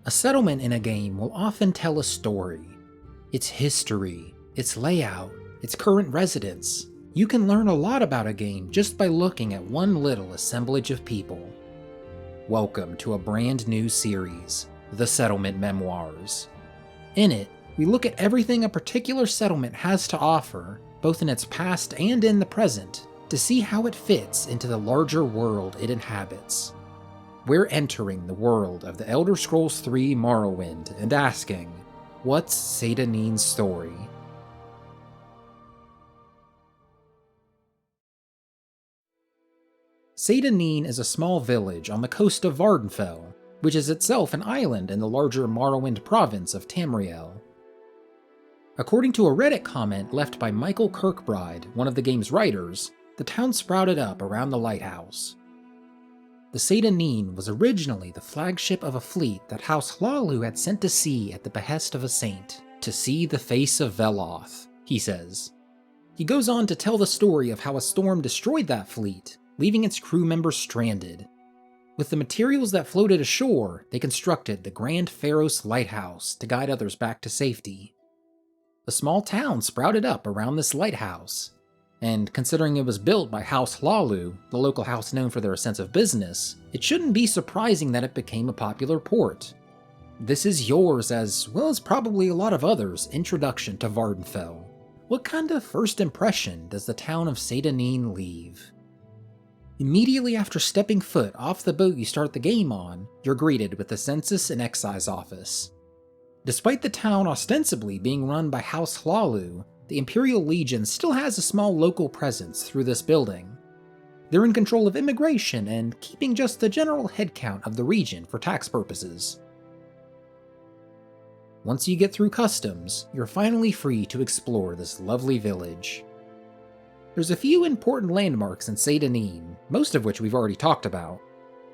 A settlement in a game will often tell a story. Its history, its layout, its current residents. You can learn a lot about a game just by looking at one little assemblage of people. Welcome to a brand new series, The Settlement Memoirs. In it, we look at everything a particular settlement has to offer, both in its past and in the present, to see how it fits into the larger world it inhabits. We're entering the world of the Elder Scrolls III Morrowind and asking, what's Seyda Neen's story? Seyda Neen is a small village on the coast of Vvardenfell, which is itself an island in the larger Morrowind province of Tamriel. According to a Reddit comment left by Michael Kirkbride, one of the game's writers, the town sprouted up around the lighthouse. The Seyda Neen was originally the flagship of a fleet that House Hlaalu had sent to sea at the behest of a saint, to see the face of Veloth, he says. He goes on to tell the story of how a storm destroyed that fleet, leaving its crew members stranded. With the materials that floated ashore, they constructed the Grand Pharos Lighthouse to guide others back to safety. A small town sprouted up around this lighthouse, and considering it was built by House Hlaalu, the local house known for their sense of business, it shouldn't be surprising that it became a popular port. This is yours, as well as probably a lot of others' introduction to Vvardenfell. What kind of first impression does the town of Seyda Neen leave? Immediately after stepping foot off the boat you start the game on, you're greeted with the Census and Excise Office. Despite the town ostensibly being run by House Hlaalu, the Imperial Legion still has a small local presence through this building. They're in control of immigration and keeping just the general headcount of the region for tax purposes. Once you get through customs, you're finally free to explore this lovely village. There's a few important landmarks in Seyda Neen, most of which we've already talked about.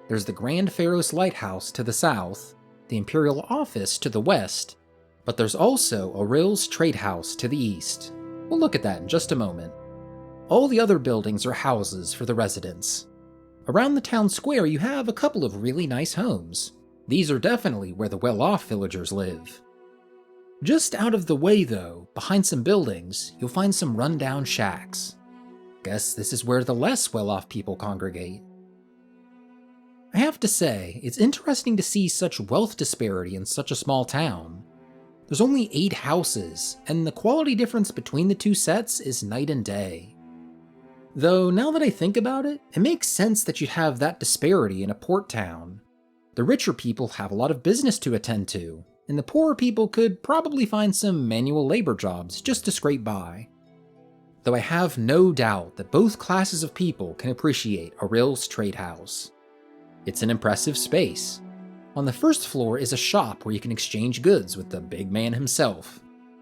There's the Grand Pharos Lighthouse to the south, the Imperial Office to the west, but there's also Auril's Trade House to the east. We'll look at that in just a moment. All the other buildings are houses for the residents. Around the town square you have a couple of really nice homes. These are definitely where the well-off villagers live. Just out of the way though, behind some buildings, you'll find some rundown shacks. Guess this is where the less well-off people congregate. I have to say, it's interesting to see such wealth disparity in such a small town. There's only 8 houses, and the quality difference between the two sets is night and day. Though, now that I think about it, it makes sense that you'd have that disparity in a port town. The richer people have a lot of business to attend to, and the poorer people could probably find some manual labor jobs just to scrape by. Though I have no doubt that both classes of people can appreciate Auril's Trade House. It's an impressive space. On the first floor is a shop where you can exchange goods with the big man himself.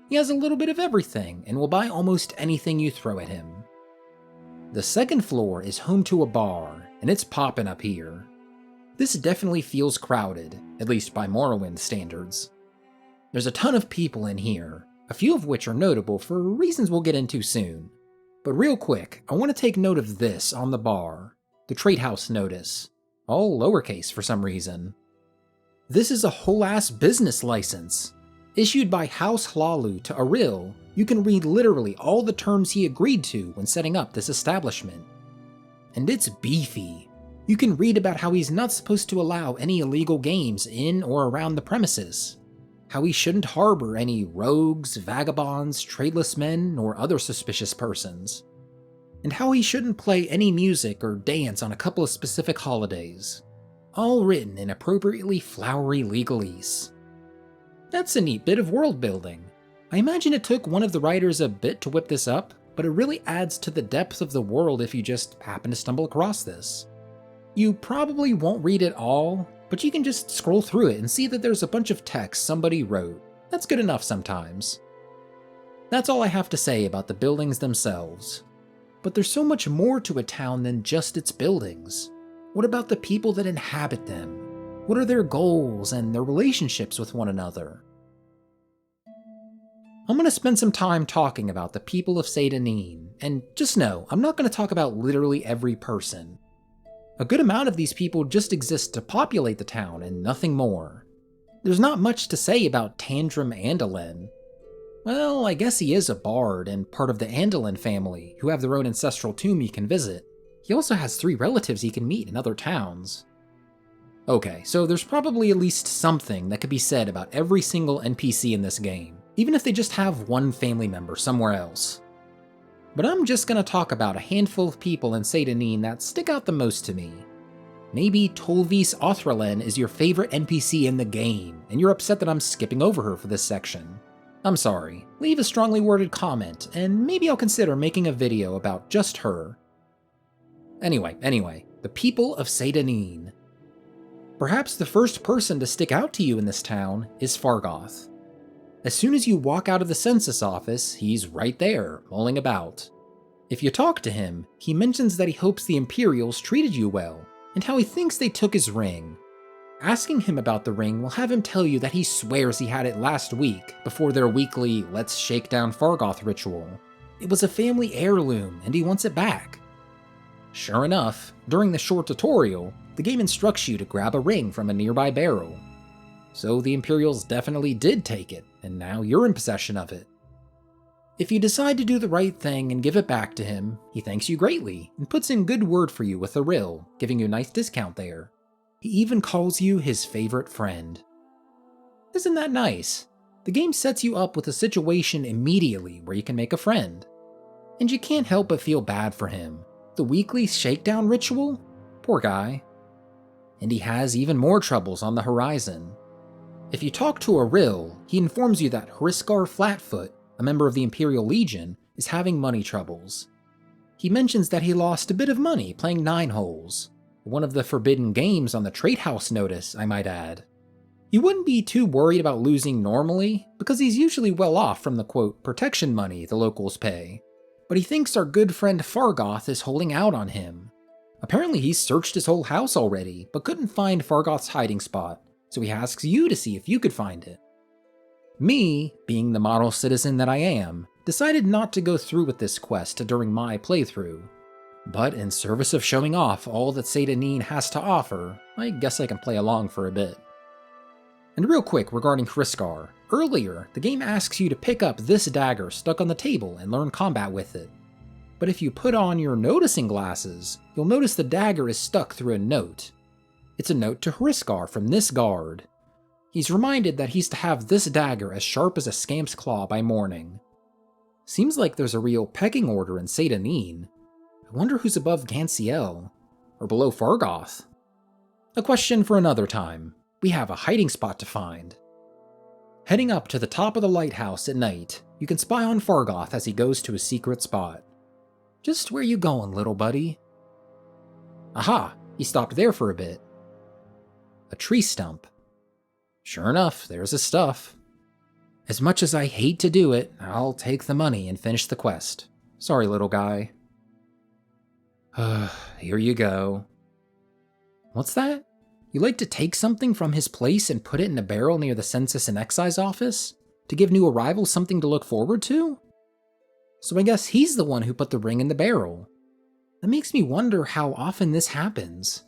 He has a little bit of everything and will buy almost anything you throw at him. The second floor is home to a bar, and it's poppin' up here. This definitely feels crowded, at least by Morrowind standards. There's a ton of people in here, a few of which are notable for reasons we'll get into soon. But real quick, I want to take note of this on the bar, the Trade House notice, all lowercase for some reason. This is a whole-ass business license. Issued by House Hlaalu to Auril, you can read literally all the terms he agreed to when setting up this establishment. And it's beefy. You can read about how he's not supposed to allow any illegal games in or around the premises, how he shouldn't harbor any rogues, vagabonds, tradeless men, or other suspicious persons, and how he shouldn't play any music or dance on a couple of specific holidays. All written in appropriately flowery legalese. That's a neat bit of world building. I imagine it took one of the writers a bit to whip this up, but it really adds to the depth of the world if you just happen to stumble across this. You probably won't read it all, but you can just scroll through it and see that there's a bunch of text somebody wrote. That's good enough sometimes. That's all I have to say about the buildings themselves. But there's so much more to a town than just its buildings. What about the people that inhabit them? What are their goals and their relationships with one another? I'm going to spend some time talking about the people of Seyda Neen, and just know, I'm not going to talk about literally every person. A good amount of these people just exist to populate the town and nothing more. There's not much to say about Tantrum Andalin. Well, I guess he is a bard and part of the Andalin family, who have their own ancestral tomb you can visit. He also has 3 relatives he can meet in other towns. Okay, so there's probably at least something that could be said about every single NPC in this game, even if they just have one family member somewhere else. But I'm just gonna talk about a handful of people in Seyda Neen that stick out the most to me. Maybe Tolvis Othralen is your favorite NPC in the game, and you're upset that I'm skipping over her for this section. I'm sorry, leave a strongly worded comment, and maybe I'll consider making a video about just her. Anyway, the people of Seyda Neen. Perhaps the first person to stick out to you in this town is Fargoth. As soon as you walk out of the census office, he's right there, mulling about. If you talk to him, he mentions that he hopes the Imperials treated you well, and how he thinks they took his ring. Asking him about the ring will have him tell you that he swears he had it last week, before their weekly Let's Shake Down Fargoth ritual. It was a family heirloom, and he wants it back. Sure enough, during the short tutorial, the game instructs you to grab a ring from a nearby barrel. So the Imperials definitely did take it, and now you're in possession of it. If you decide to do the right thing and give it back to him, he thanks you greatly, and puts in good word for you with a rill, giving you a nice discount there. He even calls you his favorite friend. Isn't that nice? The game sets you up with a situation immediately where you can make a friend. And you can't help but feel bad for him. The weekly shakedown ritual? Poor guy. And he has even more troubles on the horizon. If you talk to a rill, he informs you that Hriskar Flatfoot, a member of the Imperial Legion, is having money troubles. He mentions that he lost a bit of money playing 9 holes, one of the forbidden games on the Trade House notice, I might add. You wouldn't be too worried about losing normally, because he's usually well off from the quote, protection money the locals pay. But he thinks our good friend Fargoth is holding out on him. Apparently he's searched his whole house already, but couldn't find Fargoth's hiding spot, so he asks you to see if you could find it. Me, being the model citizen that I am, decided not to go through with this quest during my playthrough. But in service of showing off all that Seyda Neen has to offer, I guess I can play along for a bit. And real quick regarding Hriskar, earlier the game asks you to pick up this dagger stuck on the table and learn combat with it. But if you put on your noticing glasses, you'll notice the dagger is stuck through a note. It's a note to Hriskar from this guard. He's reminded that he's to have this dagger as sharp as a scamp's claw by morning. Seems like there's a real pecking order in Seyda Neen. I wonder who's above Gansiel, or below Fargoth. A question for another time. We have a hiding spot to find. Heading up to the top of the lighthouse at night, you can spy on Fargoth as he goes to his secret spot. Just where you going, little buddy? Aha, he stopped there for a bit. A tree stump. Sure enough, there's his stuff. As much as I hate to do it, I'll take the money and finish the quest. Sorry, little guy. Here you go. What's that? You like to take something from his place and put it in a barrel near the Census and Excise office? To give new arrivals something to look forward to? So I guess he's the one who put the ring in the barrel. That makes me wonder how often this happens.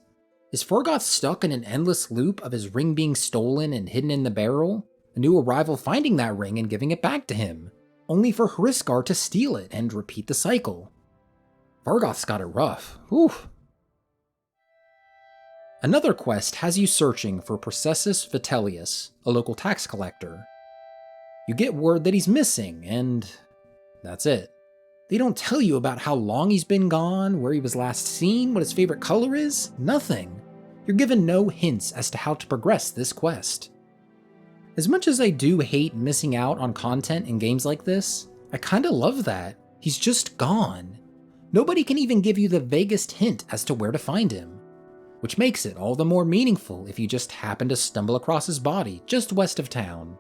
Is Fargoth stuck in an endless loop of his ring being stolen and hidden in the barrel? A new arrival finding that ring and giving it back to him, only for Hriskar to steal it and repeat the cycle. Fargoth's got it rough. Whew. Another quest has you searching for Processus Vitellius, a local tax collector. You get word that he's missing, and that's it. They don't tell you about how long he's been gone, where he was last seen, what his favorite color is, nothing. You're given no hints as to how to progress this quest. As much as I do hate missing out on content in games like this, I kinda love that. He's just gone. Nobody can even give you the vaguest hint as to where to find him, which makes it all the more meaningful if you just happen to stumble across his body just west of town.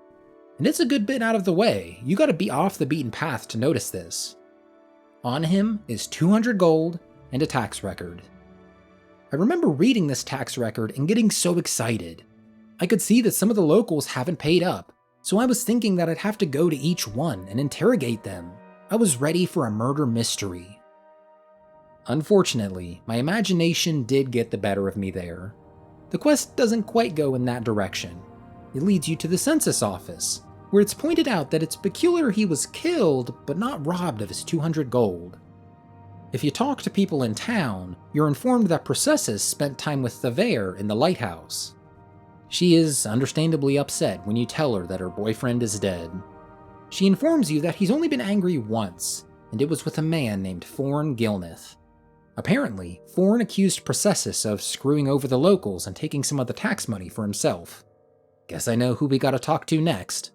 And it's a good bit out of the way. You gotta be off the beaten path to notice this. On him is 200 gold and a tax record. I remember reading this tax record and getting so excited. I could see that some of the locals haven't paid up, so I was thinking that I'd have to go to each one and interrogate them. I was ready for a murder mystery. Unfortunately, my imagination did get the better of me there. The quest doesn't quite go in that direction. It leads you to the census office, where it's pointed out that it's peculiar he was killed, but not robbed of his 200 gold. If you talk to people in town, you're informed that Processus spent time with Thaver in the lighthouse. She is understandably upset when you tell her that her boyfriend is dead. She informs you that he's only been angry once, and it was with a man named Forn Gilneth. Apparently, Forn accused Processus of screwing over the locals and taking some of the tax money for himself. Guess I know who we gotta talk to next.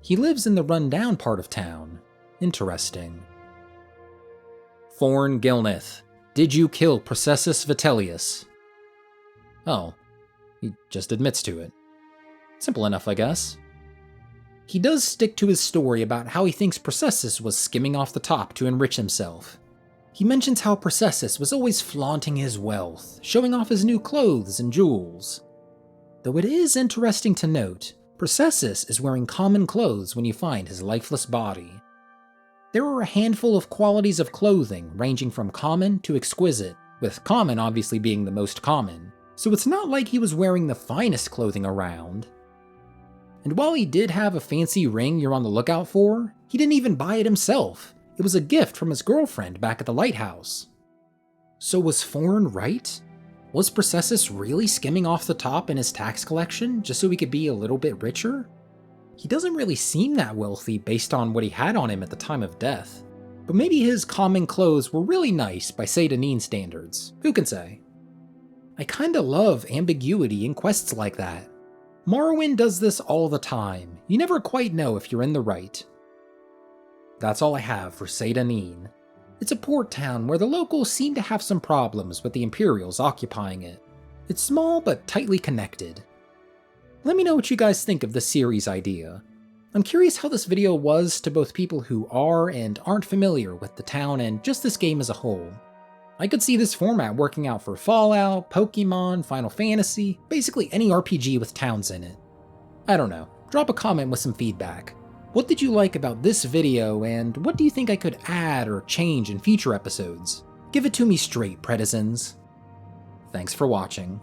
He lives in the run-down part of town. Interesting. Forn Gilneth, did you kill Processus Vitellius? Oh, he just admits to it. Simple enough, I guess. He does stick to his story about how he thinks Processus was skimming off the top to enrich himself. He mentions how Processus was always flaunting his wealth, showing off his new clothes and jewels. Though it is interesting to note, Processus is wearing common clothes when you find his lifeless body. There are a handful of qualities of clothing ranging from common to exquisite, with common obviously being the most common, so it's not like he was wearing the finest clothing around. And while he did have a fancy ring you're on the lookout for, he didn't even buy it himself. It was a gift from his girlfriend back at the lighthouse. So was Forn right? Was Processus really skimming off the top in his tax collection just so he could be a little bit richer? He doesn't really seem that wealthy based on what he had on him at the time of death. But maybe his common clothes were really nice by seyda neen standards, who can say? I kinda love ambiguity in quests like that. Morrowind does this all the time, you never quite know if you're in the right. That's all I have for seyda neen. It's a port town where the locals seem to have some problems with the Imperials occupying it. It's small but tightly connected. Let me know what you guys think of this series idea. I'm curious how this video was to both people who are and aren't familiar with the town and just this game as a whole. I could see this format working out for Fallout, Pokemon, Final Fantasy, basically any RPG with towns in it. I don't know, drop a comment with some feedback. What did you like about this video, and what do you think I could add or change in future episodes? Give it to me straight, Predizens. Thanks for watching.